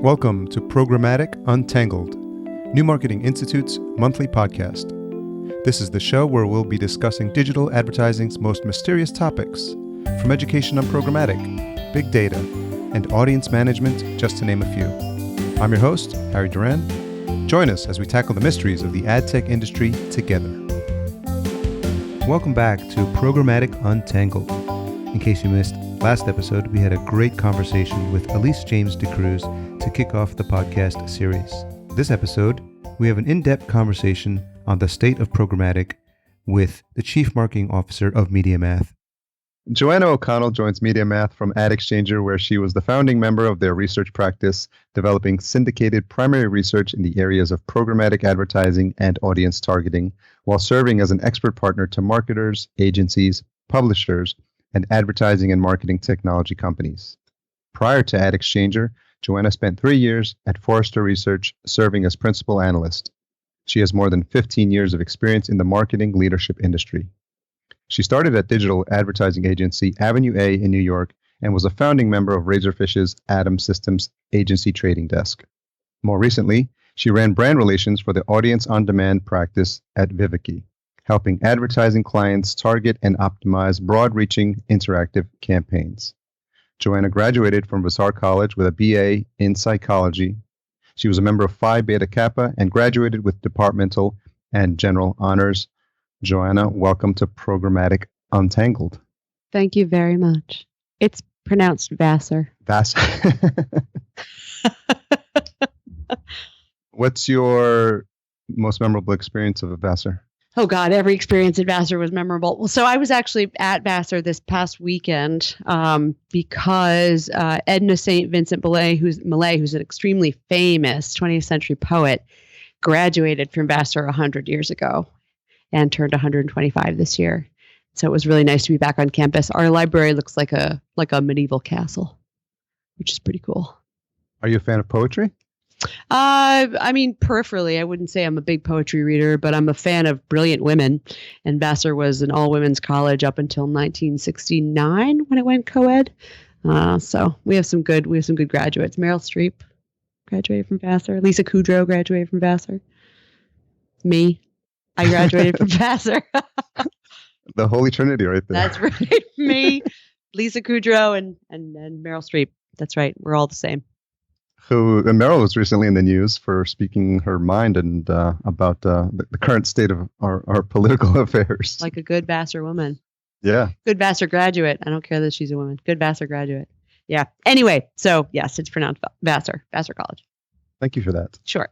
Welcome to Programmatic Untangled, New Marketing Institute's monthly podcast. This is the show where we'll be discussing digital advertising's most mysterious topics, from education on programmatic, big data, and audience management, just to name a few. I'm your host, Harry Duran. Join us as we tackle the mysteries of the ad tech industry together. Welcome back to Programmatic Untangled. In case you missed last episode, we had a great conversation with james-decruise to kick off the podcast series. This episode, we have an in-depth conversation on the state of programmatic with the Chief Marketing Officer of MediaMath. Joanna O'Connell joins MediaMath from AdExchanger, where she was the founding member of their research practice, developing syndicated primary research in the areas of programmatic advertising and audience targeting, while serving as an expert partner to marketers, agencies, publishers, and advertising and marketing technology companies. Prior to AdExchanger, Joanna spent 3 years at Forrester Research serving as principal analyst. She has more than 15 years of experience in the marketing leadership industry. She started at digital advertising agency Avenue A in New York and was a founding member of Razorfish's Atom Systems agency trading desk. More recently, she ran brand relations for the audience on-demand practice at Viviki, helping advertising clients target and optimize broad-reaching interactive campaigns. Joanna graduated from Vassar College with a BA in psychology. She was a member of Phi Beta Kappa and graduated with departmental and general honors. Joanna, welcome to Programmatic Untangled. Thank you very much. It's pronounced Vassar. Vassar. What's your most memorable experience of a Vassar? Oh God, every experience at Vassar was memorable. Well, so I was actually at Vassar this past weekend because Edna St. Vincent Millay, who's an extremely famous 20th century poet, graduated from Vassar 100 years ago and turned 125 this year. So it was really nice to be back on campus. Our library looks like a medieval castle, which is pretty cool. Are you a fan of poetry? I mean, peripherally, I wouldn't say I'm a big poetry reader, but I'm a fan of brilliant women. And Vassar was an all-women's college up until 1969 when it went co-ed. So we have some good graduates. Meryl Streep graduated from Vassar. Lisa Kudrow graduated from Vassar. Me, I graduated from Vassar. The Holy Trinity, right there. That's right. Me, Lisa Kudrow, and Meryl Streep. That's right. We're all the same. And Meryl was recently in the news for speaking her mind and about the current state of our political affairs. Like a good Vassar woman. Yeah. Good Vassar graduate. I don't care that she's a woman. Good Vassar graduate. Yeah. Anyway, so yes, it's pronounced Vassar College. Thank you for that. Sure.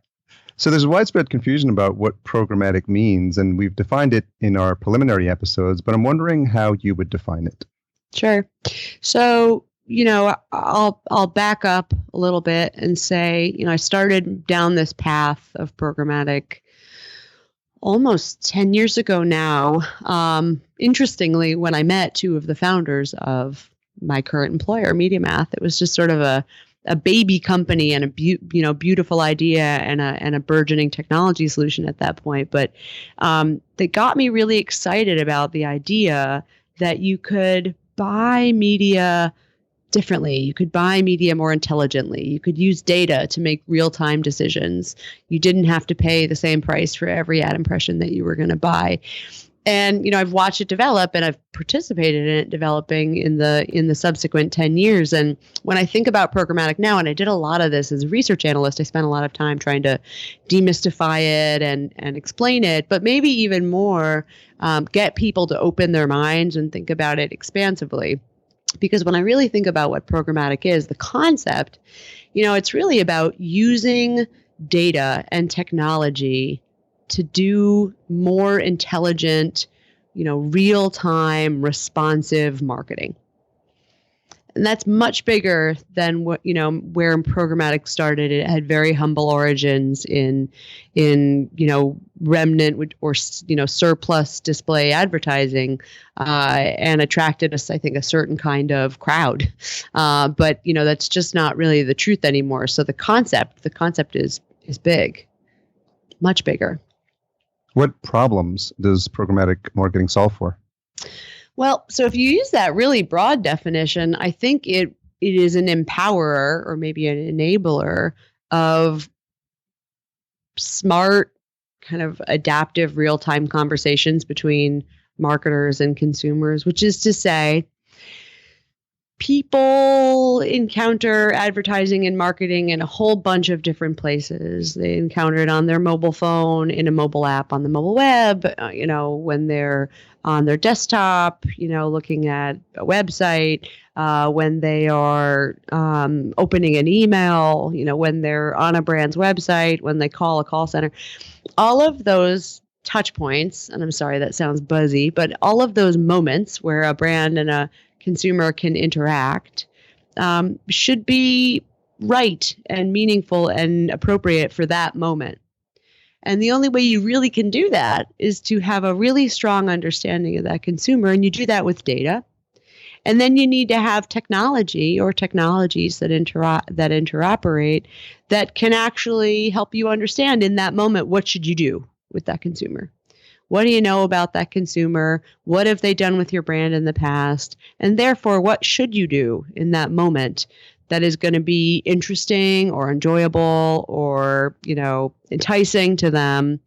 So there's widespread confusion about what programmatic means, and we've defined it in our preliminary episodes, but I'm wondering how you would define it. Sure. So, I'll back up a little bit and say, I started down this path of programmatic almost 10 years ago now. Interestingly, when I met two of the founders of my current employer, MediaMath, it was just sort of a baby company and a beautiful idea and a burgeoning technology solution at that point. But they got me really excited about the idea that you could buy media differently. You could buy media more intelligently. You could use data to make real-time decisions. You didn't have to pay the same price for every ad impression that you were going to buy. And, I've watched it develop and I've participated in it developing in the subsequent 10 years. And when I think about programmatic now, and I did a lot of this as a research analyst, I spent a lot of time trying to demystify it and explain it, but maybe even more, get people to open their minds and think about it expansively. Because when I really think about what programmatic is, the concept, it's really about using data and technology to do more intelligent, real-time, responsive marketing. And that's much bigger than where programmatic started. It had very humble origins in remnant or surplus display advertising, and attracted us, I think, a certain kind of crowd. But that's just not really the truth anymore. So the concept is big, much bigger. What problems does programmatic marketing solve for? Well, so if you use that really broad definition, I think it it is an empowerer or maybe an enabler of smart, kind of adaptive real-time conversations between marketers and consumers, which is to say, people encounter advertising and marketing in a whole bunch of different places. They encounter it on their mobile phone, in a mobile app, on the mobile web, when they're on their desktop, looking at a website, when they are opening an email, when they're on a brand's website, when they call a call center. All of those touch points, and I'm sorry that sounds buzzy, but all of those moments where a brand and a consumer can interact should be right and meaningful and appropriate for that moment. And the only way you really can do that is to have a really strong understanding of that consumer, and you do that with data. And then you need to have technology or technologies that interoperate that can actually help you understand in that moment, what should you do with that consumer? What do you know about that consumer? What have they done with your brand in the past? And therefore, what should you do in that moment that is going to be interesting or enjoyable or, enticing to them,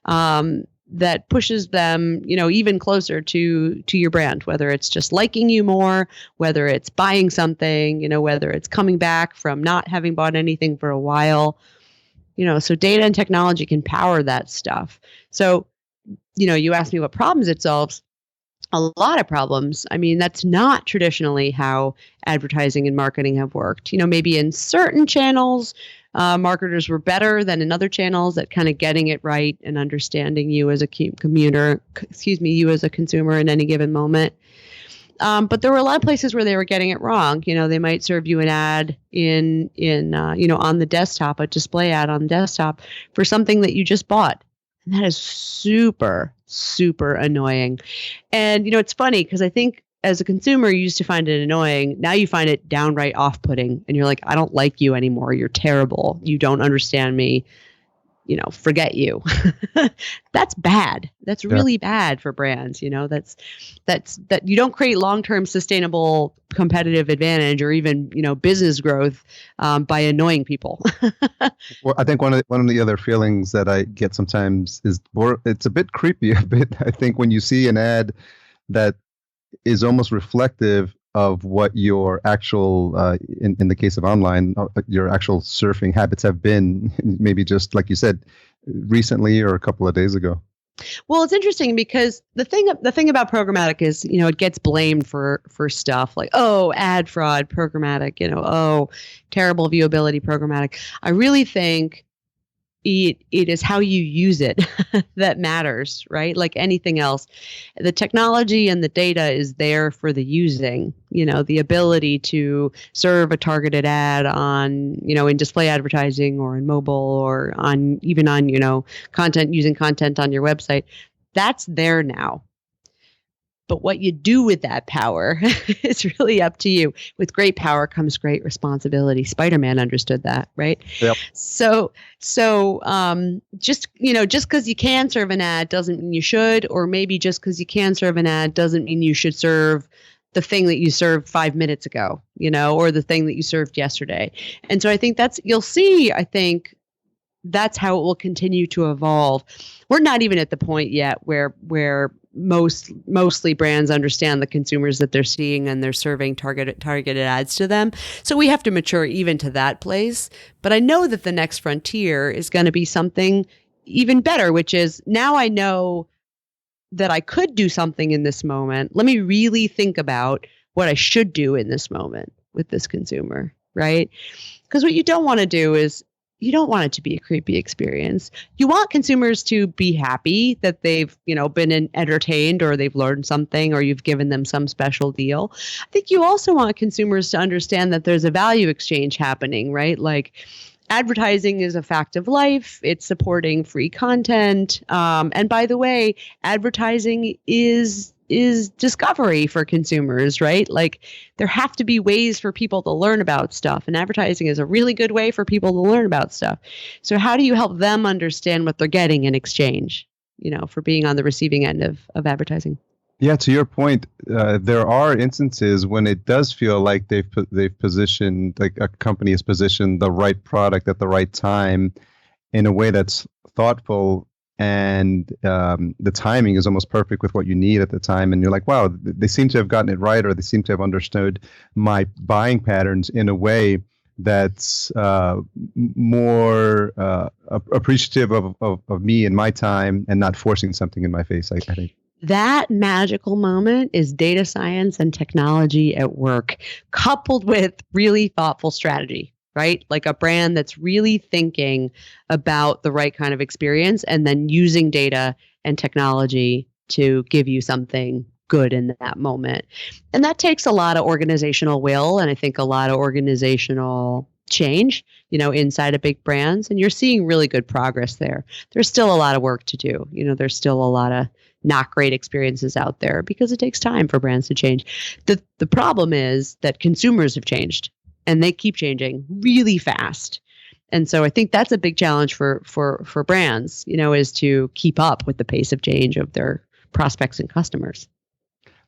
that pushes them, even closer to your brand, whether it's just liking you more, whether it's buying something, whether it's coming back from not having bought anything for a while, so data and technology can power that stuff. So, you asked me what problems it solves. A lot of problems. I mean, that's not traditionally how advertising and marketing have worked. Maybe in certain channels, marketers were better than in other channels at kind of getting it right and understanding you as a you as a consumer in any given moment. But there were a lot of places where they were getting it wrong. They might serve you an ad in on the desktop, a display ad on the desktop for something that you just bought. And that is super, super annoying. And, it's funny because I think as a consumer, you used to find it annoying. Now you find it downright off-putting. And you're like, I don't like you anymore. You're terrible. You don't understand me. Forget you. That's bad. That's really bad for brands. That you don't create long-term sustainable competitive advantage or even, business growth by annoying people. Well, I think one of the other feelings that I get sometimes is it's a bit creepy a bit. I think when you see an ad that is almost reflective of what your actual, in the case of online, your actual surfing habits have been, maybe just like you said, recently or a couple of days ago. Well, it's interesting because the thing about programmatic is, it gets blamed for stuff like, oh, ad fraud, programmatic, oh, terrible viewability, programmatic. I really think it is how you use it that matters, right? Like anything else, the technology and the data is there for the using, the ability to serve a targeted ad on, in display advertising or in mobile or even on, content, using content on your website. That's there now. But what you do with that power is really up to you. With great power comes great responsibility. Spider-Man understood that, right? Yep. So just because you can serve an ad doesn't mean you should, or maybe just because you can serve an ad doesn't mean you should serve the thing that you served 5 minutes ago, or the thing that you served yesterday. And so I think you'll see, I think that's how it will continue to evolve. We're not even at the point yet where mostly brands understand the consumers that they're seeing and they're serving targeted ads to them. So we have to mature even to that place. But I know that the next frontier is going to be something even better, which is now I know that I could do something in this moment. Let me really think about what I should do in this moment with this consumer, right? Because what you don't want to do is you don't want it to be a creepy experience. You want consumers to be happy that they've, been entertained or they've learned something or you've given them some special deal. I think you also want consumers to understand that there's a value exchange happening, right? Like advertising is a fact of life. It's supporting free content. And by the way, advertising is discovery for consumers, right? Like there have to be ways for people to learn about stuff, and advertising is a really good way for people to learn about stuff. So how do you help them understand what they're getting in exchange, for being on the receiving end of advertising? Yeah, to your point, there are instances when it does feel like they've positioned, like a company has positioned the right product at the right time in a way that's thoughtful, and the timing is almost perfect with what you need at the time. And you're like, wow, they seem to have gotten it right, or they seem to have understood my buying patterns in a way that's more appreciative of me and my time, and not forcing something in my face, I think. That magical moment is data science and technology at work, coupled with really thoughtful strategy, right? Like a brand that's really thinking about the right kind of experience and then using data and technology to give you something good in that moment. And that takes a lot of organizational will, and I think a lot of organizational change, inside of big brands. And you're seeing really good progress there. There's still a lot of work to do. There's still a lot of not great experiences out there because it takes time for brands to change. The problem is that consumers have changed, and they keep changing really fast. And so I think that's a big challenge for brands, is to keep up with the pace of change of their prospects and customers.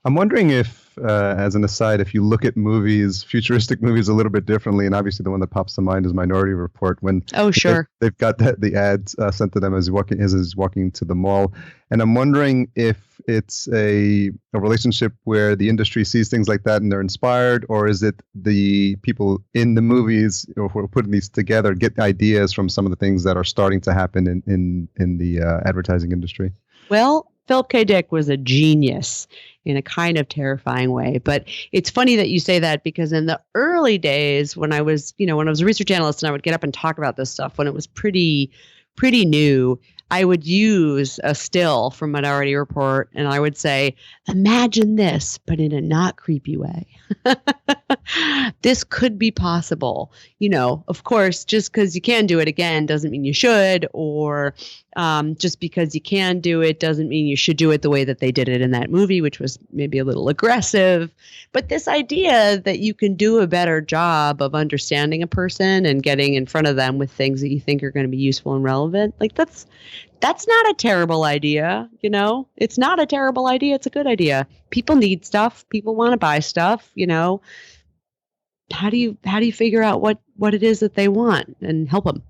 I'm wondering if, as an aside, if you look at movies, futuristic movies, a little bit differently, and obviously the one that pops to mind is Minority Report, when sure, they've got the ads sent to them as he's walking to the mall, and I'm wondering if it's a relationship where the industry sees things like that and they're inspired, or is it the people in the movies who are putting these together get ideas from some of the things that are starting to happen in the advertising industry? Well, Philip K. Dick was a genius in a kind of terrifying way. But it's funny that you say that, because in the early days when I was a research analyst and I would get up and talk about this stuff when it was pretty new, I would use a still from Minority Report and I would say, imagine this, but in a not creepy way. This could be possible. Of course, just because you can do it again doesn't mean you should, or just because you can do it doesn't mean you should do it the way that they did it in that movie, which was maybe a little aggressive. But this idea that you can do a better job of understanding a person and getting in front of them with things that you think are going to be useful and relevant, like that's not a terrible idea. It's not a terrible idea. It's a good idea. People need stuff. People want to buy stuff. How do you figure out what it is that they want and help them?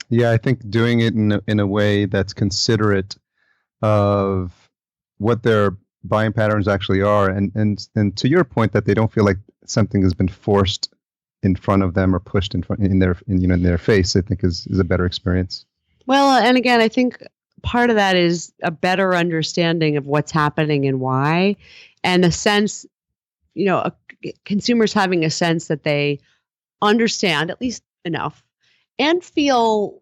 Yeah, I think doing it in a way that's considerate of what their buying patterns actually are, and to your point that they don't feel like something has been forced in front of them or pushed in their face, I think is a better experience. Well, and again, I think part of that is a better understanding of what's happening and why, and a sense, consumers having a sense that they understand at least enough and feel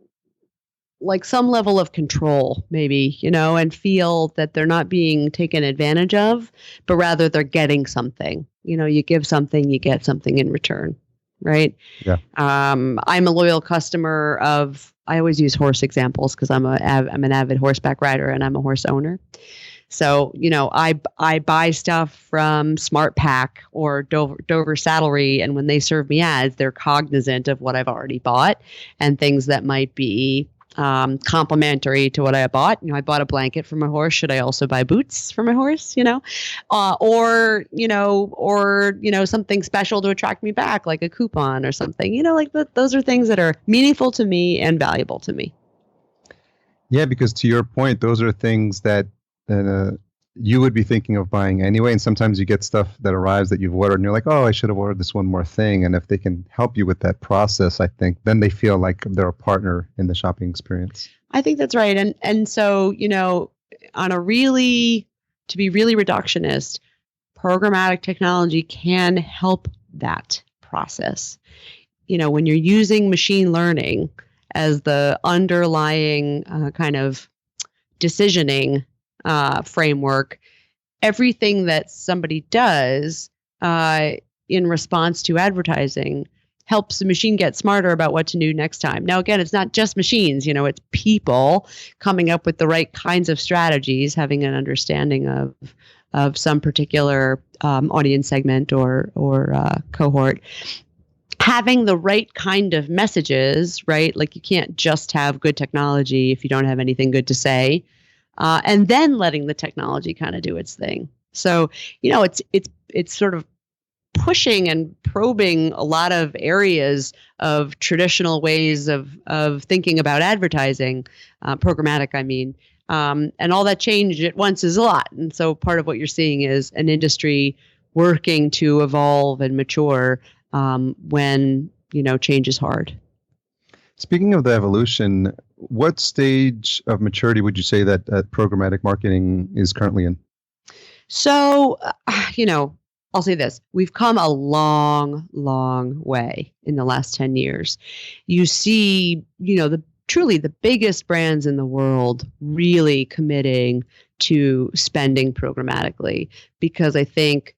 like some level of control, maybe, and feel that they're not being taken advantage of, but rather they're getting something. You give something, you get something in return, right? Yeah. I'm a loyal customer of, I always use horse examples because I'm an avid horseback rider and I'm a horse owner. So, I buy stuff from Smart Pack or Dover Saddlery, and when they serve me ads, they're cognizant of what I've already bought and things that might be complementary to what I bought. I bought a blanket for my horse. Should I also buy boots for my horse? Or something special to attract me back, like a coupon or something. Those are things that are meaningful to me and valuable to me. Yeah, because to your point, those are things that you would be thinking of buying anyway. And sometimes you get stuff that arrives that you've ordered and you're like, oh, I should have ordered this one more thing. And if they can help you with that process, I think then they feel like they're a partner in the shopping experience. I think that's right. And so, to be really reductionist, programmatic technology can help that process. When you're using machine learning as the underlying kind of decisioning framework, everything that somebody does in response to advertising helps the machine get smarter about what to do next time. Now, again, it's not just machines, it's people coming up with the right kinds of strategies, having an understanding of some particular audience segment or cohort, having the right kind of messages, right? Like you can't just have good technology if you don't have anything good to say. and then letting the technology kind of do its thing. So, it's sort of pushing and probing a lot of areas of traditional ways of thinking about advertising, programmatic, I mean. And all that change at once is a lot. And so part of what you're seeing is an industry working to evolve and mature when, change is hard. Speaking of the evolution, what stage of maturity would you say that programmatic marketing is currently in? So, I'll say this. We've come a long, long way in the last 10 years. You see, truly the biggest brands in the world really committing to spending programmatically, because I think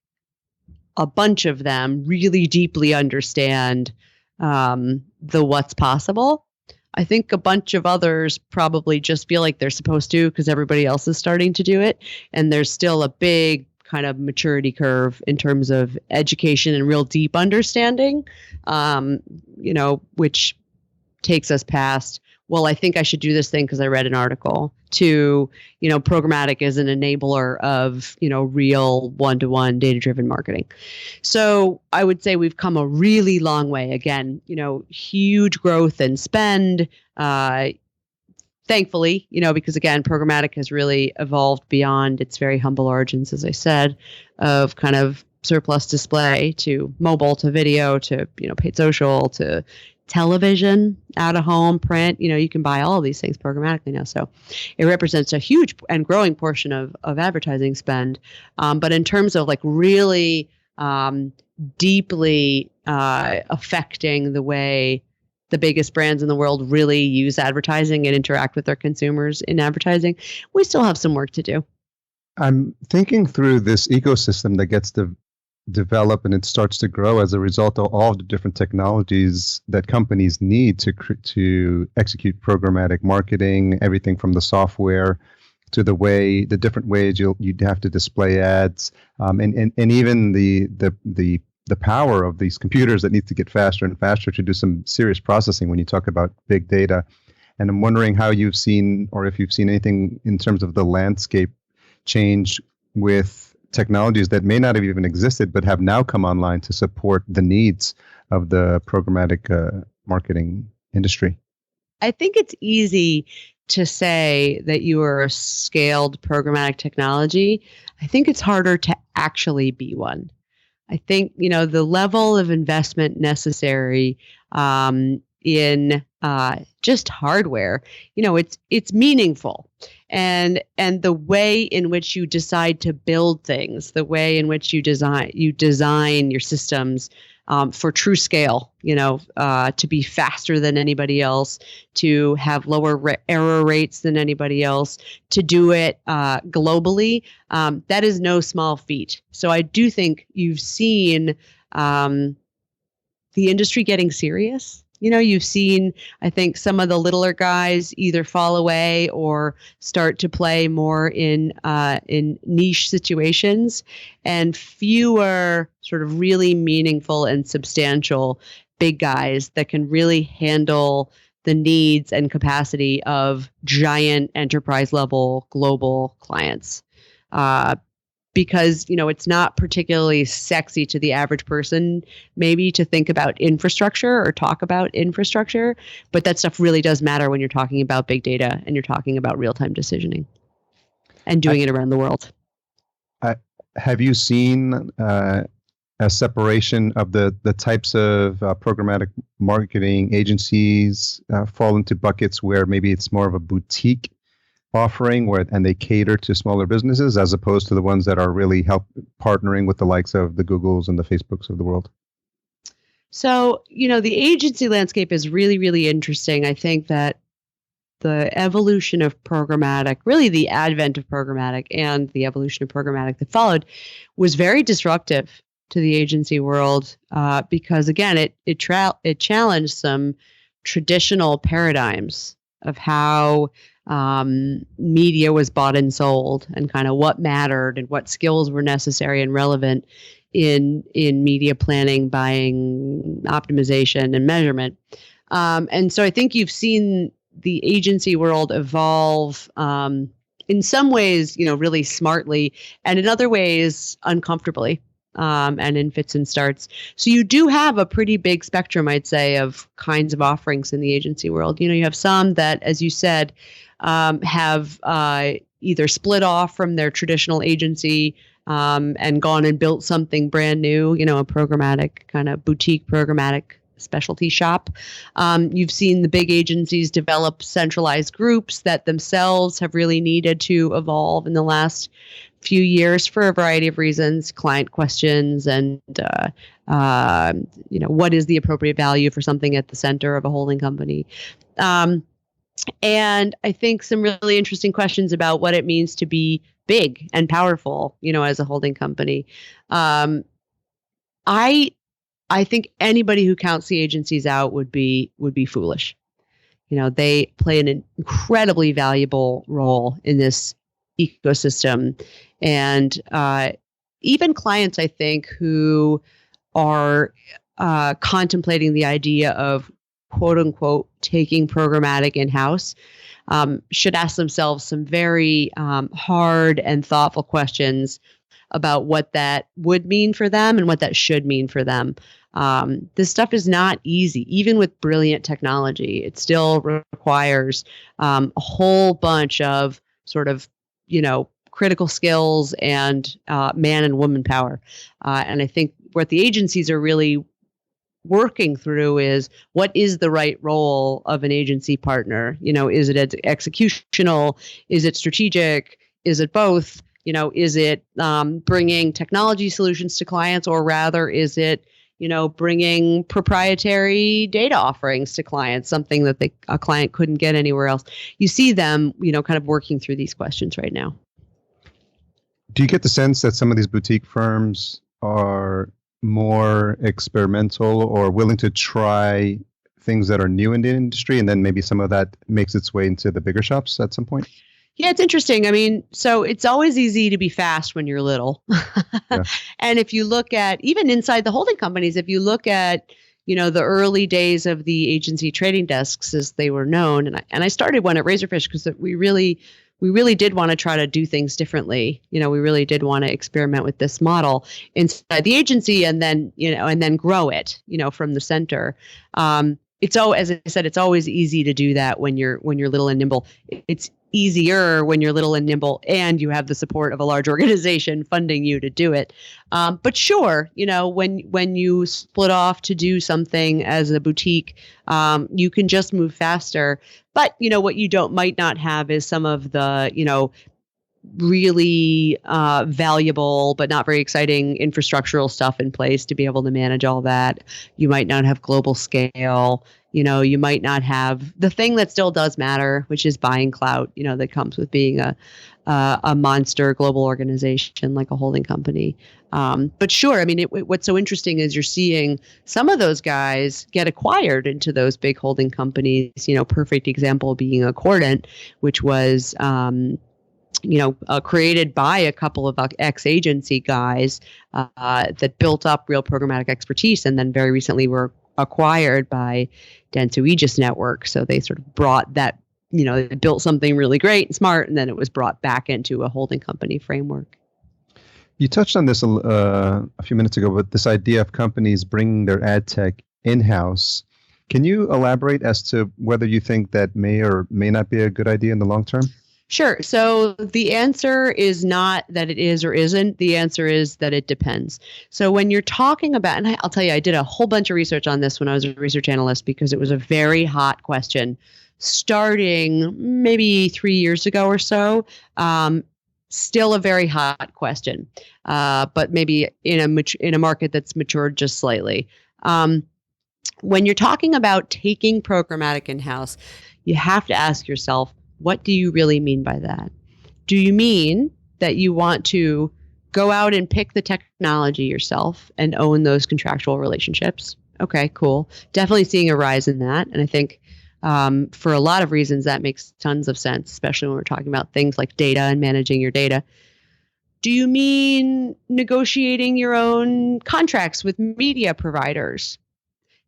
a bunch of them really deeply understand the what's possible. I think a bunch of others probably just feel like they're supposed to because everybody else is starting to do it. And there's still a big kind of maturity curve in terms of education and real deep understanding, which takes us past, well, I think I should do this thing because I read an article, to, programmatic is an enabler of, real one-to-one data-driven marketing. So I would say we've come a really long way. Again, huge growth in spend, thankfully, because again, programmatic has really evolved beyond its very humble origins, as I said, of kind of surplus display to mobile to video to, paid social to television, out of home, print. You can buy all of these things programmatically now. So it represents a huge and growing portion of advertising spend. But in terms of like really deeply affecting the way the biggest brands in the world really use advertising and interact with their consumers in advertising, we still have some work to do. I'm thinking through this ecosystem that gets to develop and it starts to grow as a result of all the different technologies that companies need to execute programmatic marketing, everything from the software to the different ways you'd have to display ads, and even the power of these computers that need to get faster and faster to do some serious processing when you talk about big data. And I'm wondering how you've seen, or if you've seen anything in terms of the landscape change with technologies that may not have even existed, but have now come online to support the needs of the programmatic marketing industry. I think it's easy to say that you are a scaled programmatic technology. I think it's harder to actually be one. I think, the level of investment necessary in just hardware, it's meaningful. And the way in which you decide to build things, the way in which you design your systems for true scale, to be faster than anybody else, to have lower error rates than anybody else, to do it globally, that is no small feat. So I do think you've seen the industry getting serious. You've seen, I think, some of the littler guys either fall away or start to play more in niche situations, and fewer sort of really meaningful and substantial big guys that can really handle the needs and capacity of giant enterprise level global clients. Because, it's not particularly sexy to the average person, maybe, to think about infrastructure or talk about infrastructure. But that stuff really does matter when you're talking about big data and you're talking about real-time decisioning and doing it around the world. Have you seen a separation of the types of programmatic marketing agencies fall into buckets where maybe it's more of a boutique offering and they cater to smaller businesses as opposed to the ones that are really partnering with the likes of the Googles and the Facebooks of the world? So, the agency landscape is really, really interesting. I think that the evolution of programmatic, really the advent of programmatic and the evolution of programmatic that followed, was very disruptive to the agency world because, again, it challenged some traditional paradigms of how media was bought and sold, and kind of what mattered and what skills were necessary and relevant in media planning, buying, optimization, and measurement. And so I think you've seen the agency world evolve in some ways, really smartly, and in other ways, uncomfortably, and in fits and starts. So you do have a pretty big spectrum, I'd say, of kinds of offerings in the agency world. You have some that, as you said, have either split off from their traditional agency and gone and built something brand new, a programmatic kind of boutique programmatic specialty shop. You've seen the big agencies develop centralized groups that themselves have really needed to evolve in the last few years for a variety of reasons, client questions, and what is the appropriate value for something at the center of a holding company. And I think some really interesting questions about what it means to be big and powerful, as a holding company. I think anybody who counts the agencies out would be foolish. They play an incredibly valuable role in this ecosystem, and even clients, I think, who are contemplating the idea of quote unquote taking programmatic in-house should ask themselves some very hard and thoughtful questions about what that would mean for them and what that should mean for them. This stuff is not easy. Even with brilliant technology, it still requires a whole bunch of sort of, critical skills and man and woman power. And I think what the agencies are really working through is, what is the right role of an agency partner? Is it executional? Is it strategic? Is it both? Is it bringing technology solutions to clients, or rather is it, bringing proprietary data offerings to clients, something that a client couldn't get anywhere else? You see them, kind of working through these questions right now. Do you get the sense that some of these boutique firms are more experimental or willing to try things that are new in the industry, and then maybe some of that makes its way into the bigger shops at some point? Yeah, it's interesting. I mean, so it's always easy to be fast when you're little. Yeah. And if you look at, even inside the holding companies, if you look at, the early days of the agency trading desks as they were known, and I started one at Razorfish because we really did want to try to do things differently. We really did want to experiment with this model inside the agency, and then grow it, from the center. As I said, it's always easy to do that when you're little and nimble. It's easier when you're little and nimble and you have the support of a large organization funding you to do it. But sure, when you split off to do something as a boutique, you can just move faster. But, what you might not have is some of the, really valuable but not very exciting infrastructural stuff in place to be able to manage all that. You might not have global scale. You might not have the thing that still does matter, which is buying clout, that comes with being a monster global organization like a holding company. But sure, I mean, what's so interesting is you're seeing some of those guys get acquired into those big holding companies. Perfect example being Accordant, which was created by a couple of ex-agency guys that built up real programmatic expertise, and then very recently were acquired by Dentsu Aegis Network. So they sort of brought that, they built something really great and smart, and then it was brought back into a holding company framework. You touched on this a few minutes ago, but this idea of companies bringing their ad tech in-house. Can you elaborate as to whether you think that may or may not be a good idea in the long term? Sure. So the answer is not that it is or isn't. The answer is that it depends. So when you're talking about, and I'll tell you, I did a whole bunch of research on this when I was a research analyst because it was a very hot question starting maybe 3 years ago or so. Still a very hot question, but maybe in a market that's matured just slightly. When you're talking about taking programmatic in-house, you have to ask yourself, what do you really mean by that? Do you mean that you want to go out and pick the technology yourself and own those contractual relationships? Okay, cool. Definitely seeing a rise in that. And I think for a lot of reasons, that makes tons of sense, especially when we're talking about things like data and managing your data. Do you mean negotiating your own contracts with media providers?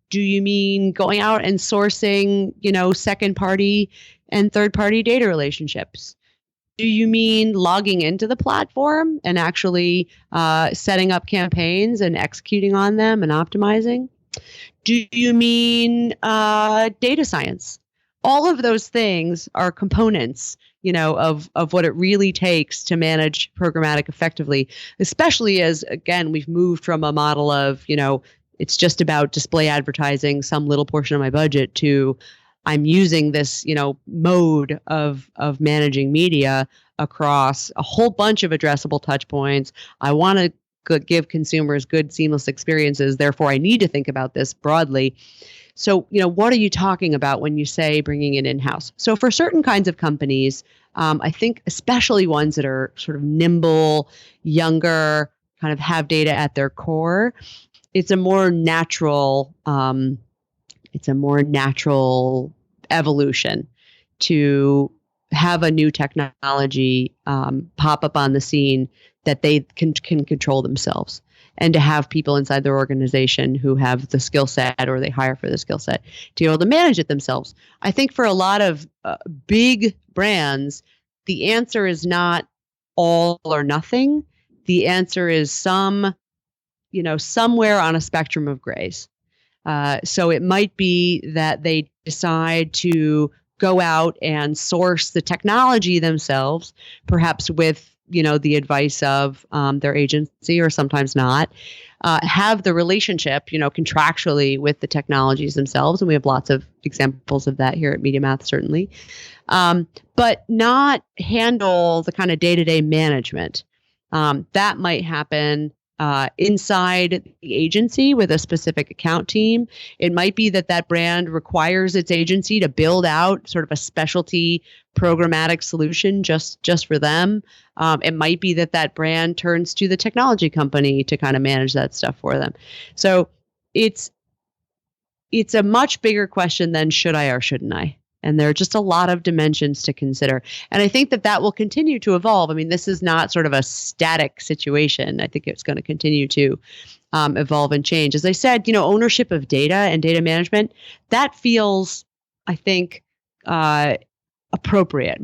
Do you mean going out and sourcing, second party and third party data relationships? Do you mean logging into the platform and actually setting up campaigns and executing on them and optimizing? Do you mean data science? All of those things are components, of what it really takes to manage programmatic effectively, especially as, again, we've moved from a model of, it's just about display advertising, some little portion of my budget, to I'm using this, mode of managing media across a whole bunch of addressable touch points. I want to give consumers good, seamless experiences. Therefore, I need to think about this broadly. So, what are you talking about when you say bringing it in-house? So for certain kinds of companies, I think especially ones that are sort of nimble, younger, kind of have data at their core, it's a more natural evolution to have a new technology pop up on the scene that they can control themselves, and to have people inside their organization who have the skill set, or they hire for the skill set, to be able to manage it themselves. I think for a lot of big brands, the answer is not all or nothing. The answer is somewhere on a spectrum of grays. So it might be that they decide to go out and source the technology themselves, perhaps with the advice of their agency, or sometimes not, have the relationship, contractually with the technologies themselves. And we have lots of examples of that here at MediaMath, certainly, but not handle the kind of day-to-day management. That might happen inside the agency with a specific account team. It might be that brand requires its agency to build out sort of a specialty programmatic solution just for them. It might be that brand turns to the technology company to kind of manage that stuff for them. So it's a much bigger question than should I or shouldn't I? And there are just a lot of dimensions to consider. And I think that will continue to evolve. I mean, this is not sort of a static situation. I think it's going to continue to evolve and change. As I said, ownership of data and data management, that feels, I think, more appropriate,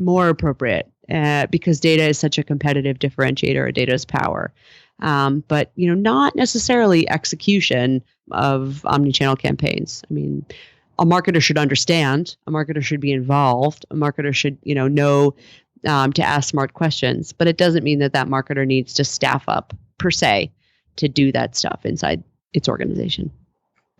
because data is such a competitive differentiator. Data is power. But, not necessarily execution of omnichannel campaigns. I mean, a marketer should understand, a marketer should be involved, a marketer should, know to ask smart questions, but it doesn't mean that marketer needs to staff up per se to do that stuff inside its organization.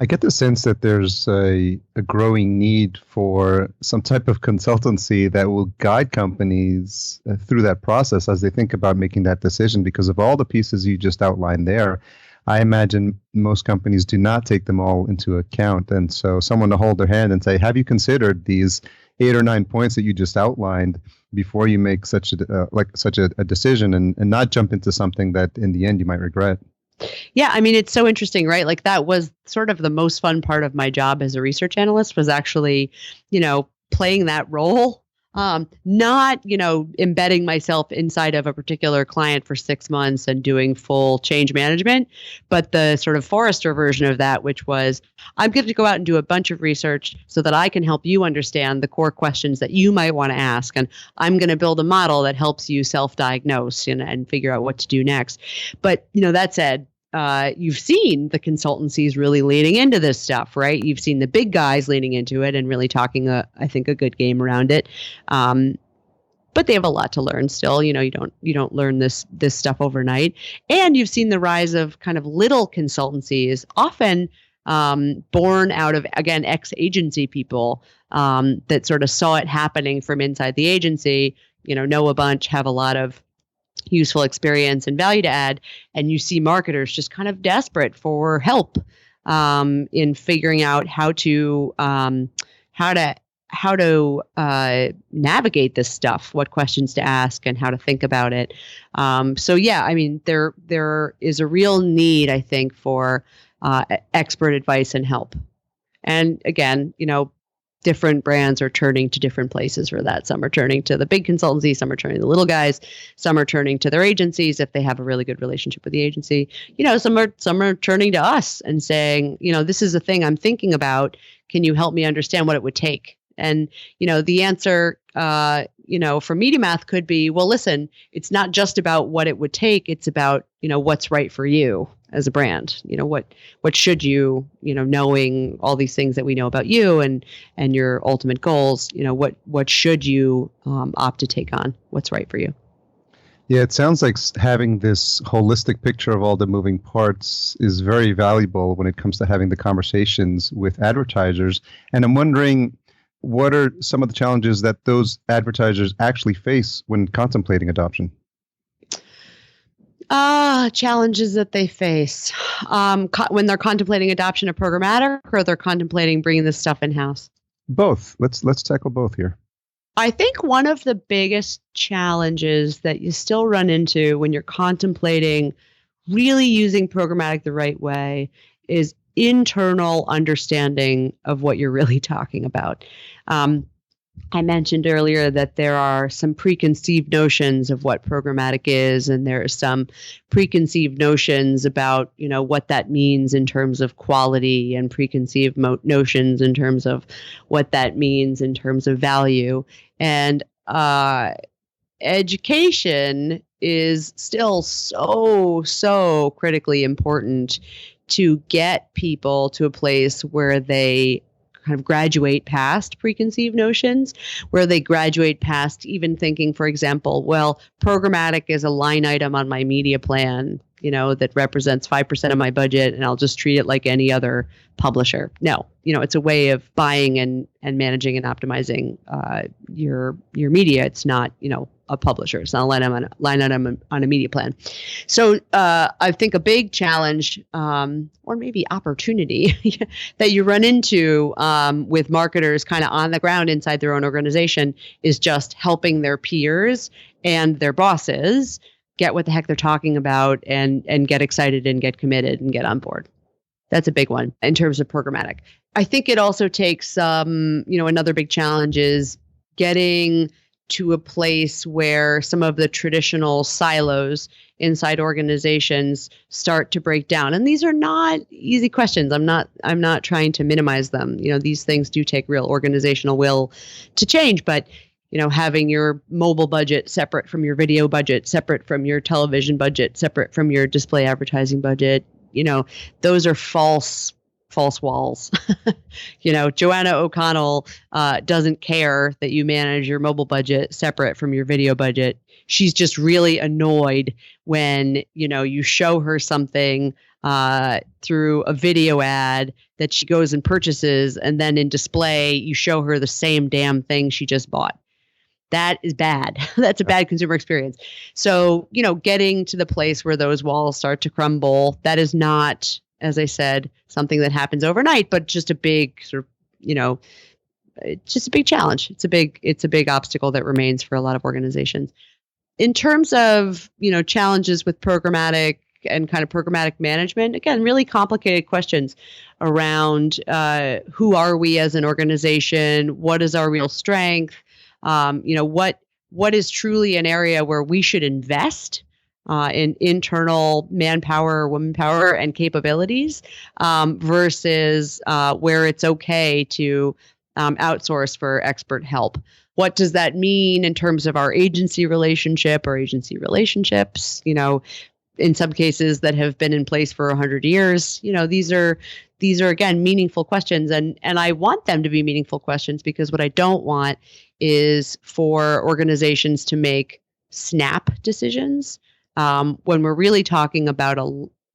I get the sense that there's a growing need for some type of consultancy that will guide companies through that process as they think about making that decision, because of all the pieces you just outlined there. I imagine most companies do not take them all into account. And so someone to hold their hand and say, have you considered these 8 or 9 points that you just outlined before you make such a decision, and not jump into something that in the end you might regret? Yeah, I mean, it's so interesting, right? Like, that was sort of the most fun part of my job as a research analyst, was actually, playing that role. Not, embedding myself inside of a particular client for 6 months and doing full change management, but the sort of Forrester version of that, which was, I'm going to go out and do a bunch of research so that I can help you understand the core questions that you might want to ask. And I'm going to build a model that helps you self-diagnose and figure out what to do next. But, that said, you've seen the consultancies really leaning into this stuff, right? You've seen the big guys leaning into it and really talking, I think, a good game around it. But they have a lot to learn still. You don't learn this stuff overnight. And you've seen the rise of kind of little consultancies, often born out of, again, ex-agency people that sort of saw it happening from inside the agency, know a bunch, have a lot of useful experience and value to add, and you see marketers just kind of desperate for help in figuring out how to navigate this stuff, what questions to ask, and how to think about it. So yeah, I mean, there is a real need, I think, for expert advice and help. And again, different brands are turning to different places for that. Some are turning to the big consultancy, some are turning to the little guys, some are turning to their agencies if they have a really good relationship with the agency. Some are turning to us and saying, this is a thing I'm thinking about. Can you help me understand what it would take? And, the answer for MediaMath could be, well, listen, it's not just about what it would take. It's about, what's right for you as a brand. What should you, knowing all these things that we know about you and your ultimate goals, what should you opt to take on? What's right for you? Yeah, it sounds like having this holistic picture of all the moving parts is very valuable when it comes to having the conversations with advertisers. And I'm wondering, what are some of the challenges that those advertisers actually face when contemplating adoption? Challenges that they face when they're contemplating adoption of programmatic, or they're contemplating bringing this stuff in-house? Both. Let's tackle both here. I think one of the biggest challenges that you still run into when you're contemplating really using programmatic the right way is internal understanding of what you're really talking about. I mentioned earlier that there are some preconceived notions of what programmatic is, and there are some preconceived notions about, what that means in terms of quality, and preconceived notions in terms of what that means in terms of value. And education is still so critically important to get people to a place where they kind of graduate past preconceived notions, where they graduate past even thinking, for example, well, programmatic is a line item on my media plan, that represents 5% of my budget, and I'll just treat it like any other publisher. No, it's a way of buying and managing and optimizing your media. It's not, a publisher. It's not a line item on a media plan. So I think a big challenge, or maybe opportunity, that you run into with marketers kind of on the ground inside their own organization is just helping their peers and their bosses get what the heck they're talking about and get excited and get committed and get on board. That's a big one in terms of programmatic. I think it also takes, another big challenge is getting to a place where some of the traditional silos inside organizations start to break down. And these are not easy questions. I'm not trying to minimize them. These things do take real organizational will to change, but having your mobile budget separate from your video budget, separate from your television budget, separate from your display advertising budget, those are false walls. Joanna O'Connell doesn't care that you manage your mobile budget separate from your video budget. She's just really annoyed when, you show her something through a video ad that she goes and purchases, and then in display, you show her the same damn thing she just bought. That is bad. That's a bad consumer experience. So, getting to the place where those walls start to crumble, that is not, as I said, something that happens overnight, but just a big sort of, it's just a big challenge. It's a big obstacle that remains for a lot of organizations. In terms of, challenges with programmatic and kind of programmatic management, again, really complicated questions around who are we as an organization? What is our real strength? What is truly an area where we should invest in internal manpower, womanpower, and capabilities versus where it's okay to outsource for expert help. What does that mean in terms of our agency relationship or agency relationships? In some cases that have been in place for 100 years, these are again meaningful questions, and I want them to be meaningful questions, because what I don't want is for organizations to make snap decisions when we're really talking about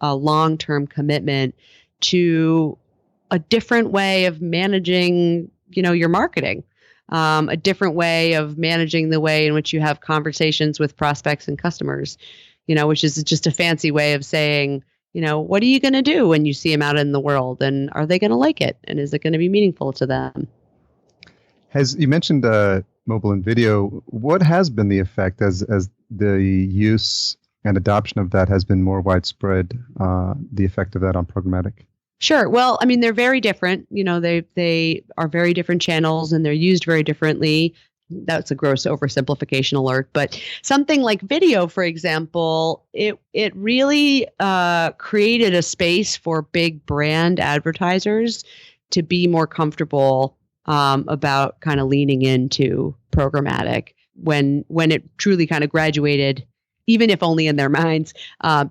a long-term commitment to a different way of managing, your marketing, a different way of managing the way in which you have conversations with prospects and customers, which is just a fancy way of saying, what are you going to do when you see them out in the world, and are they going to like it, and is it going to be meaningful to them? You mentioned mobile and video. What has been the effect as the use and adoption of that has been more widespread, the effect of that on programmatic? Sure. Well, they're very different. They are very different channels, and they're used very differently. That's a gross oversimplification alert. But something like video, for example, it really created a space for big brand advertisers to be more comfortable about kind of leaning into programmatic when it truly kind of graduated, even if only in their minds,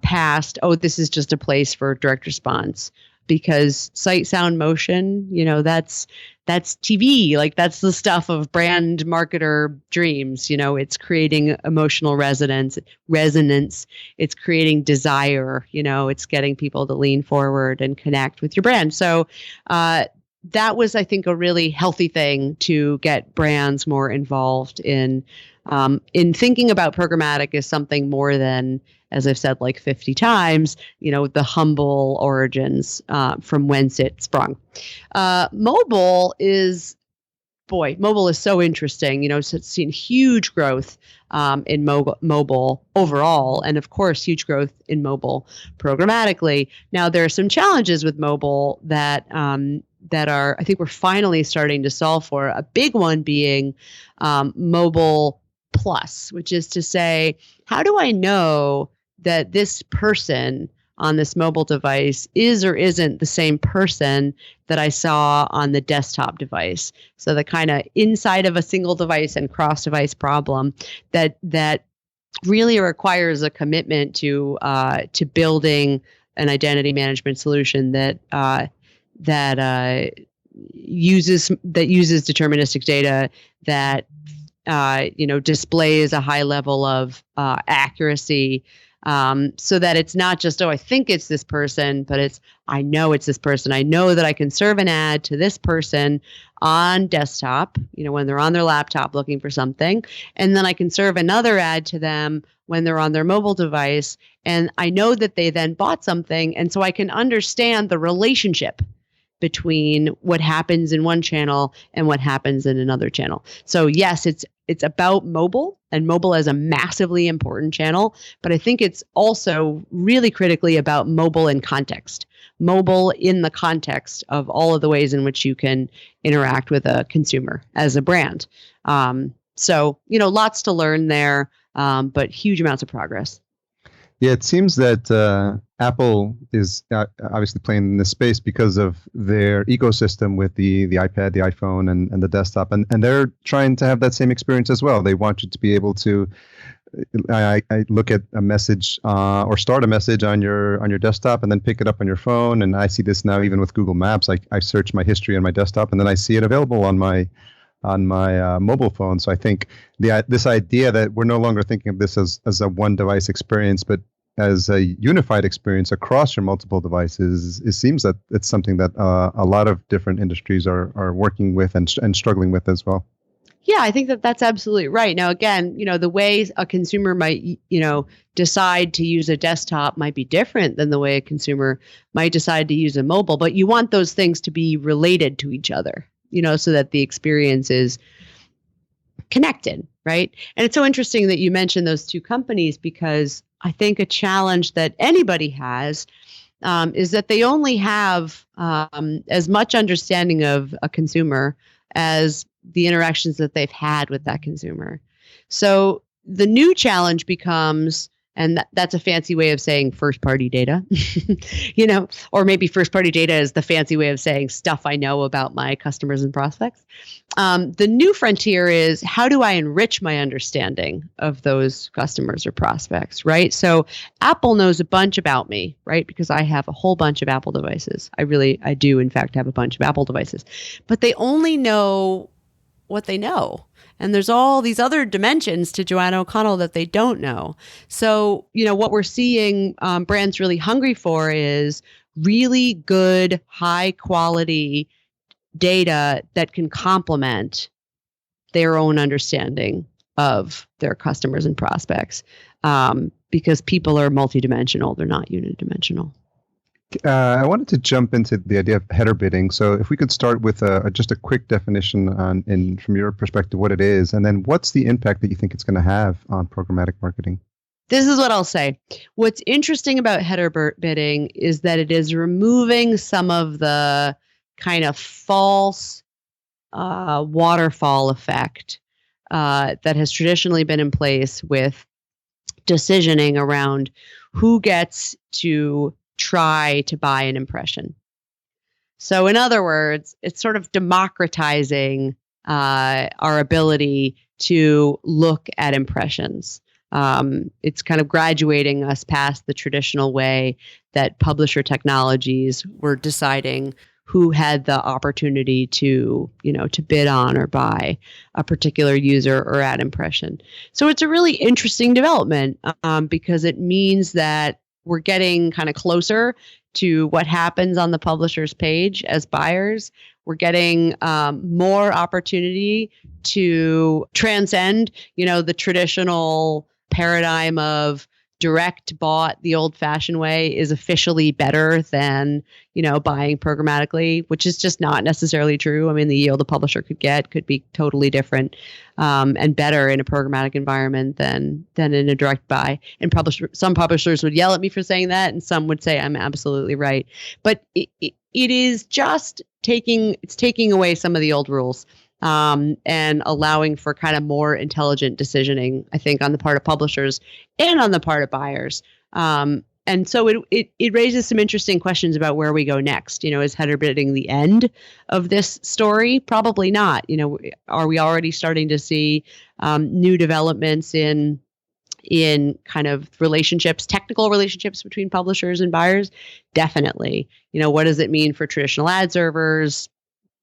past, oh, this is just a place for direct response. Because sight, sound, motion, that's TV. Like that's the stuff of brand marketer dreams. It's creating emotional resonance. It's creating desire. It's getting people to lean forward and connect with your brand. So that was, I think, a really healthy thing to get brands more involved in thinking about programmatic as something more than, as I've said like 50 times, the humble origins from whence it sprung. Mobile is so interesting. So it's seen huge growth in mobile overall, and of course, huge growth in mobile programmatically. Now, there are some challenges with mobile that are, I think, we're finally starting to solve for. A big one being mobile plus, which is to say, how do I know that this person on this mobile device is or isn't the same person that I saw on the desktop device? So the kind of inside of a single device and cross-device problem that really requires a commitment to building an identity management solution that uses deterministic data, that displays a high level of accuracy, so that it's not just, oh, I think it's this person, but I know it's this person. I know that I can serve an ad to this person on desktop, when they're on their laptop looking for something, and then I can serve another ad to them when they're on their mobile device, and I know that they then bought something, and so I can understand the relationship between what happens in one channel and what happens in another channel. So yes, it's about mobile, and mobile as a massively important channel, but I think it's also really critically about mobile in context. Mobile in the context of all of the ways in which you can interact with a consumer as a brand. So, lots to learn there, but huge amounts of progress. Yeah, it seems that Apple is obviously playing in this space because of their ecosystem with the iPad, the iPhone, and the desktop. And they're trying to have that same experience as well. They want you to be able to I look at a message or start a message on your desktop and then pick it up on your phone. And I see this now even with Google Maps. I search my history on my desktop and then I see it available on my mobile phone. So I think this idea that we're no longer thinking of this as a one device experience, but as a unified experience across your multiple devices, it seems that it's something that a lot of different industries are working with and struggling with as well. Yeah, I think that's absolutely right. Now, again, the way a consumer might, decide to use a desktop might be different than the way a consumer might decide to use a mobile, but you want those things to be related to each other, so that the experience is connected, right? And it's so interesting that you mentioned those two companies, because I think a challenge that anybody has is that they only have as much understanding of a consumer as the interactions that they've had with that consumer. So the new challenge becomes, and that's a fancy way of saying first-party data, or maybe first-party data is the fancy way of saying stuff I know about my customers and prospects. The new frontier is, how do I enrich my understanding of those customers or prospects, right? So Apple knows a bunch about me, right? Because I have a whole bunch of Apple devices. I do, in fact, have a bunch of Apple devices. But they only know what they know. And there's all these other dimensions to Joanna O'Connell that they don't know. So, what we're seeing brands really hungry for is really good, high quality data that can complement their own understanding of their customers and prospects, because people are multidimensional. They're not unidimensional. I wanted to jump into the idea of header bidding. So if we could start with just a quick definition from your perspective, what it is, and then what's the impact that you think it's going to have on programmatic marketing? This is what I'll say. What's interesting about header bidding is that it is removing some of the kind of false waterfall effect that has traditionally been in place with decisioning around who gets to try to buy an impression. So in other words, it's sort of democratizing our ability to look at impressions. It's kind of graduating us past the traditional way that publisher technologies were deciding who had the opportunity to bid on or buy a particular user or ad impression. So it's a really interesting development because it means that we're getting kind of closer to what happens on the publisher's page as buyers. We're getting more opportunity to transcend, the traditional paradigm of direct bought the old-fashioned way is officially better than, buying programmatically, which is just not necessarily true. I mean, the yield a publisher could get could be totally different and better in a programmatic environment than in a direct buy. And some publishers would yell at me for saying that, and some would say I'm absolutely right. But it is just taking away some of the old rules. And allowing for kind of more intelligent decisioning, I think, on the part of publishers and on the part of buyers. And so it raises some interesting questions about where we go next. Is header bidding the end of this story? Probably not. Are we already starting to see new developments in kind of relationships, technical relationships between publishers and buyers? Definitely. What does it mean for traditional ad servers?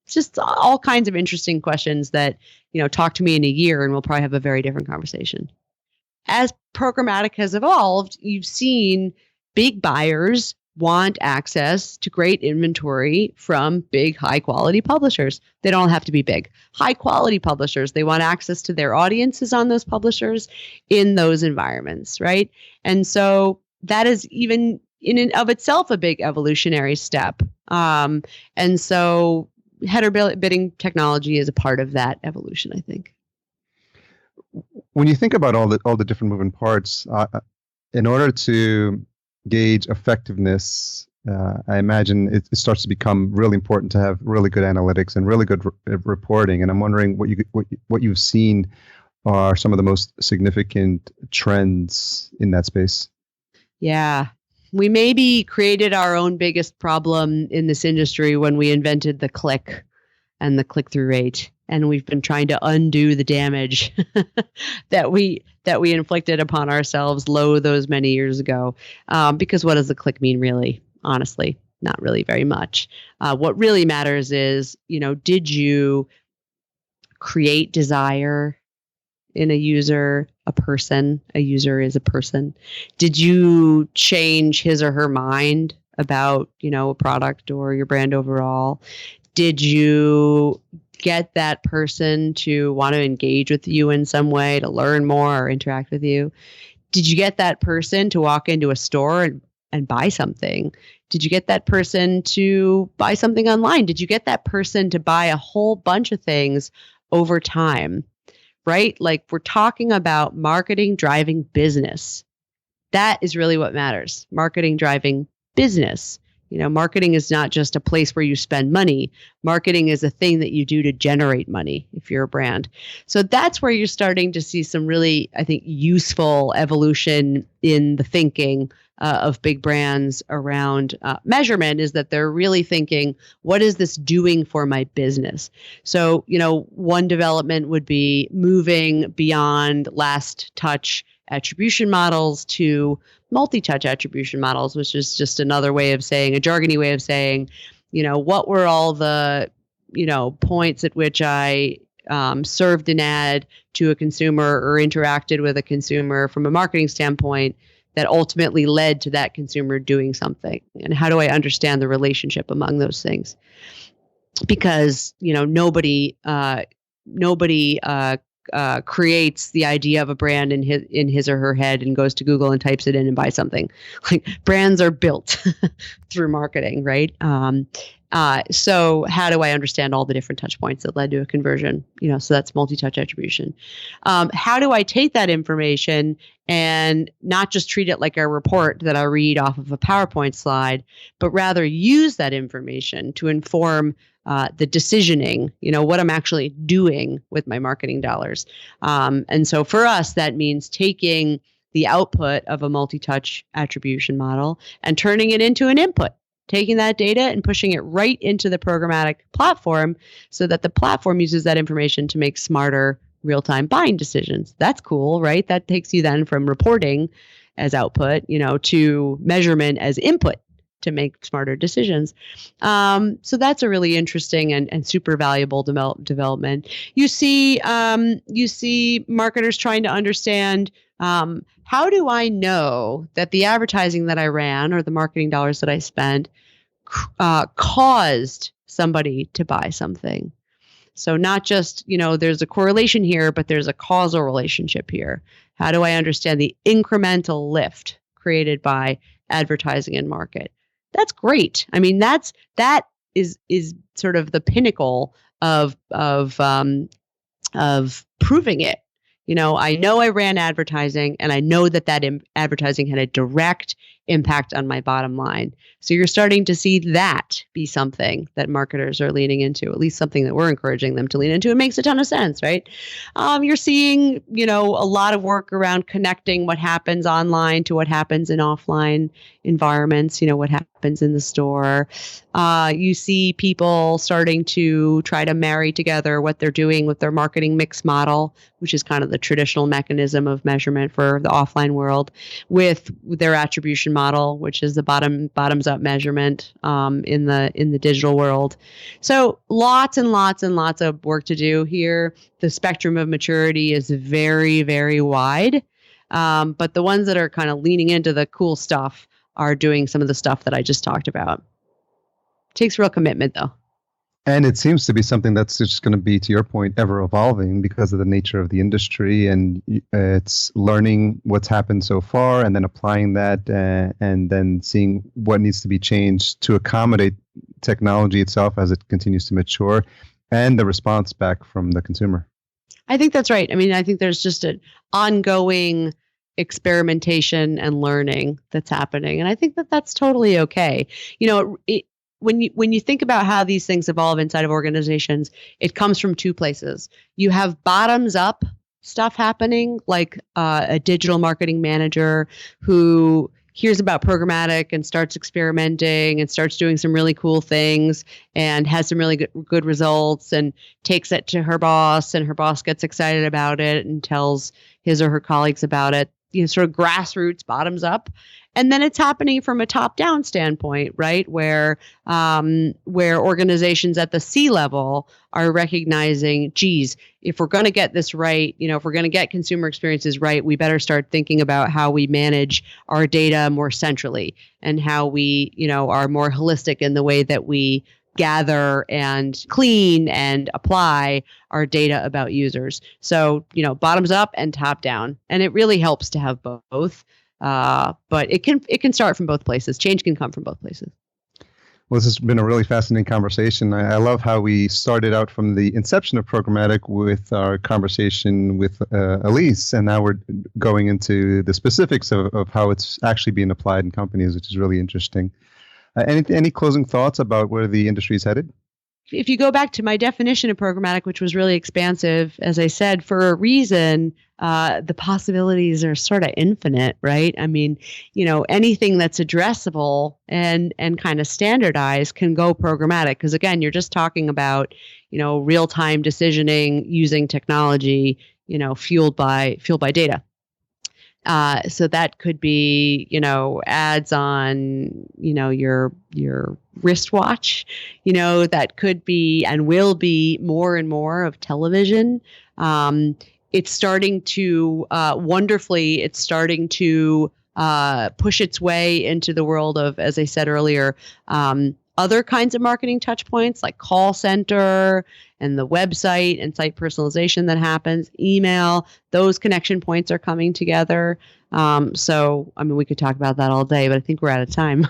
Just all kinds of interesting questions that, talk to me in a year and we'll probably have a very different conversation. As programmatic has evolved, you've seen big buyers want access to great inventory from big, high quality publishers. They don't have to be big. High quality publishers, they want access to their audiences on those publishers in those environments, right? And so that is even in and of itself a big evolutionary step. And so header bidding technology is a part of that evolution, I think. When you think about all the different moving parts, in order to gauge effectiveness, I imagine it starts to become really important to have really good analytics and really good reporting. And I'm wondering what you've seen are some of the most significant trends in that space. Yeah. We maybe created our own biggest problem in this industry when we invented the click and the click-through rate. And we've been trying to undo the damage that we inflicted upon ourselves those many years ago. Because what does the click mean, really? Honestly, not really very much. What really matters is, did you create desire in a user, a person? A user is a person. Did you change his or her mind about, a product or your brand overall? Did you get that person to want to engage with you in some way, to learn more or interact with you? Did you get that person to walk into a store and buy something? Did you get that person to buy something online? Did you get that person to buy a whole bunch of things over time? Right? Like, we're talking about marketing driving business. That is really what matters. Marketing driving business. Marketing is not just a place where you spend money. Marketing is a thing that you do to generate money if you're a brand. So that's where you're starting to see some really, I think, useful evolution in the thinking of big brands around measurement, is that they're really thinking, what is this doing for my business? So, one development would be moving beyond last touch attribution models to multi-touch attribution models, which is just another way of saying, a jargony way of saying, what were all the, points at which I served an ad to a consumer or interacted with a consumer from a marketing standpoint that ultimately led to that consumer doing something? And how do I understand the relationship among those things? Because, nobody creates the idea of a brand in his or her head and goes to Google and types it in and buys something. Like, brands are built through marketing, right? So how do I understand all the different touch points that led to a conversion? So that's multi-touch attribution. How do I take that information and not just treat it like a report that I read off of a PowerPoint slide, but rather use that information to inform the decisioning, what I'm actually doing with my marketing dollars. And so for us, that means taking the output of a multi-touch attribution model and turning it into an input. taking that data and pushing it right into the programmatic platform so that the platform uses that information to make smarter real-time buying decisions. That's cool, right? That takes you then from reporting as output, to measurement as input to make smarter decisions. So that's a really interesting and super valuable development. You see marketers trying to understand, how do I know that the advertising that I ran or the marketing dollars that I spent caused somebody to buy something? So not just, there's a correlation here, but there's a causal relationship here. How do I understand the incremental lift created by advertising and market? That's great. I mean, that is sort of the pinnacle of proving it. I know I ran advertising, and I know that advertising had a direct impact on my bottom line. So you're starting to see that be something that marketers are leaning into, at least something that we're encouraging them to lean into. It makes a ton of sense, right? You're seeing, a lot of work around connecting what happens online to what happens in offline environments, what happens in the store. You see people starting to try to marry together what they're doing with their marketing mix model, which is kind of the traditional mechanism of measurement for the offline world, with their attribution model, which is the bottoms up measurement in the digital world. So lots and lots and lots of work to do here. The spectrum of maturity is very, very wide. But the ones that are kind of leaning into the cool stuff are doing some of the stuff that I just talked about. Takes real commitment, though. And it seems to be something that's just going to be, to your point, ever evolving because of the nature of the industry, and it's learning what's happened so far and then applying that and then seeing what needs to be changed to accommodate technology itself as it continues to mature and the response back from the consumer. I think that's right. I mean, I think there's just an ongoing experimentation and learning that's happening. And I think that that's totally okay. When you think about how these things evolve inside of organizations, it comes from two places. You have bottoms up stuff happening, like a digital marketing manager who hears about programmatic and starts experimenting and starts doing some really cool things and has some really good results and takes it to her boss, and her boss gets excited about it and tells his or her colleagues about it. Sort of grassroots, bottoms up. And then it's happening from a top-down standpoint, right? Where organizations at the C-level are recognizing, geez, if we're going to get this right, if we're going to get consumer experiences right, we better start thinking about how we manage our data more centrally and how we, are more holistic in the way that we gather and clean and apply our data about users. So, bottoms up and top down. And it really helps to have both. But it can start from both places. Change can come from both places. Well, this has been a really fascinating conversation. I love how we started out from the inception of programmatic with our conversation with Elise, and now we're going into the specifics of how it's actually being applied in companies, which is really interesting. Any closing thoughts about where the industry is headed? If you go back to my definition of programmatic, which was really expansive, as I said, for a reason, the possibilities are sort of infinite, right? I mean, anything that's addressable and kind of standardized can go programmatic. Because again, you're just talking about, real-time decisioning using technology, fueled by data. So that could be, ads on, your wristwatch, that could be and will be more and more of television. It's starting to push its way into the world of, as I said earlier, other kinds of marketing touch points like call center and the website and site personalization that happens, email, those connection points are coming together. So, we could talk about that all day, but I think we're out of time.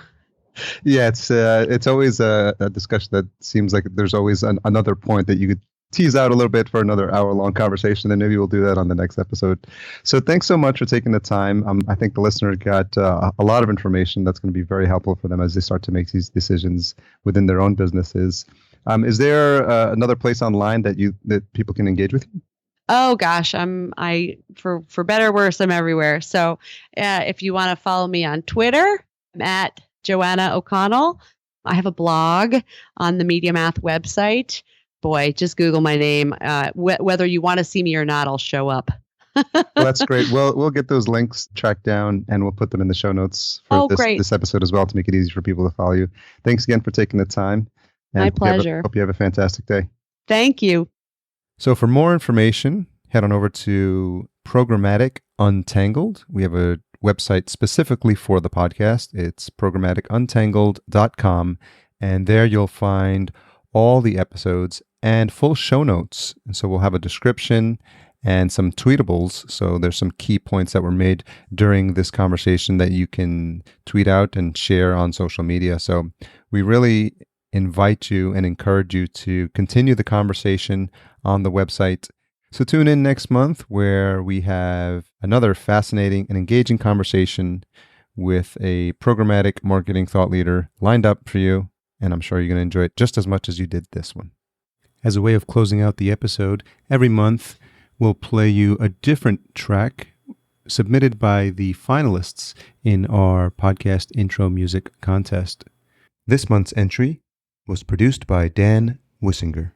Yeah, it's always a discussion that seems like there's always another point that you could tease out a little bit for another hour-long conversation, and maybe we'll do that on the next episode. So thanks so much for taking the time. I think the listener got a lot of information that's going to be very helpful for them as they start to make these decisions within their own businesses. Is there another place online that people can engage with you? Oh gosh, for better or worse, I'm everywhere. So if you want to follow me on Twitter, I'm at Joanna O'Connell. I have a blog on the MediaMath website. Boy, just Google my name. Whether you want to see me or not, I'll show up. Well, that's great. We'll get those links tracked down and we'll put them in the show notes for Great. this episode as well to make it easy for people to follow you. Thanks again for taking the time. And My pleasure. Hope you have a fantastic day. Thank you. So for more information, head on over to Programmatic Untangled. We have a website specifically for the podcast. It's programmaticuntangled.com. And there you'll find all the episodes and full show notes. And so we'll have a description and some tweetables. So there's some key points that were made during this conversation that you can tweet out and share on social media. So we really invite you and encourage you to continue the conversation on the website. So tune in next month where we have another fascinating and engaging conversation with a programmatic marketing thought leader lined up for you. And I'm sure you're going to enjoy it just as much as you did this one. As a way of closing out the episode, every month we'll play you a different track submitted by the finalists in our podcast intro music contest. This month's entry was produced by Dan Wissinger.